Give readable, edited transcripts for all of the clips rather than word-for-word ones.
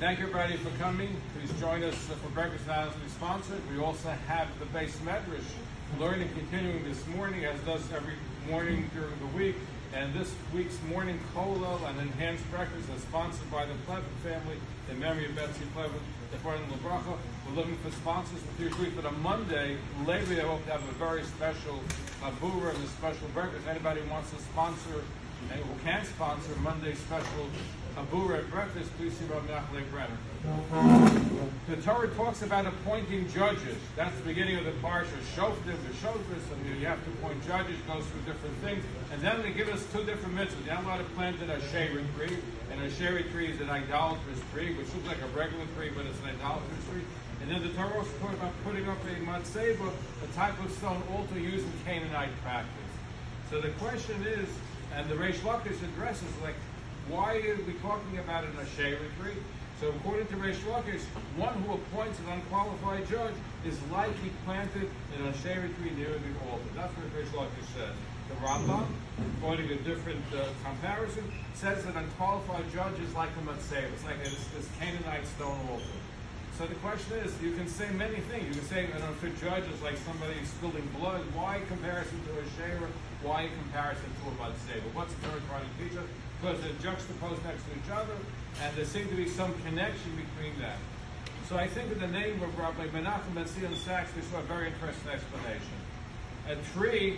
Thank you, everybody, for coming. Please join us for breakfast anonymously sponsored. We also have the base medrash learning continuing this morning, as does every morning during the week. And this week's morning kollel and enhanced breakfast is sponsored by the Plevin family in memory of Betsy Plevin, the Brenner Bracha. We're looking for sponsors for this week. But on Monday, lately, I hope to have a very special abura and a special breakfast. Anybody who wants to sponsor and who can sponsor Monday's special abura at breakfast, please see Rabbi Brenner. The Torah talks about appointing judges. That's the beginning of the parsha. Shoftim, the shoftis, and you have to appoint judges, goes through different things. And then they give us two different mitzvahs. You're not allowed to plant an Asheira Tree. An Asheira Tree is an idolatrous tree, which looks like a regular tree, but it's an idolatrous tree. And then the Torah also talks about putting up a matzeva, a type of stone altar used in Canaanite practice. So the question is, and the Reish Lakish addresses, like, why are we talking about an Asheira Tree? So according to Reish Lakish, one who appoints an unqualified judge is like he planted an Asheira Tree near the altar. That's what Reish Lakish says. The Rabbi, quoting a different comparison, says that an unqualified judge is like a matzeva. It's like this Canaanite stone altar. So the question is, you can say many things. You can say, if a judge is like somebody spilling blood, why comparison to a Asheira? Why comparison to a matzeva? What's the Torah trying to teach us? Because they're juxtaposed next to each other, and there seems to be some connection between that. So I think in the name of Rabbi Menachem Ben Zion Sachs, we saw a very interesting explanation. A tree,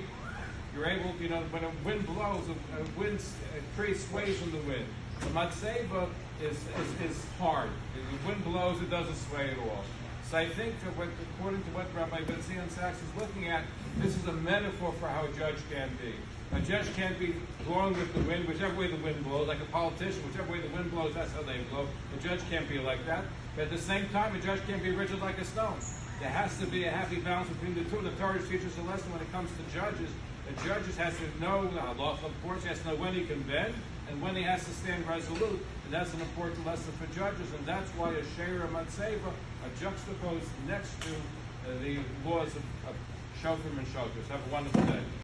you're able, when a wind blows, a tree sways in the wind. The matzeva is hard. If the wind blows, it doesn't sway at all. So I think that according to what Rabbi Ben Zion Sachs is looking at, this is a metaphor for how a judge can be. A judge can't be blowing with the wind, whichever way the wind blows, like a politician, whichever way the wind blows, that's how they blow. A judge can't be like that. But at the same time, a judge can't be rigid like a stone. There has to be a happy balance between the two. The Torah teaches a lesson when it comes to judges. The judge has to know the halacha, of course, he has to know when he can bend and when he has to stand resolute. And that's an important lesson for judges, and that's why Asheira and matzeva are juxtaposed next to the laws of shoftim and shotis. Have a wonderful day.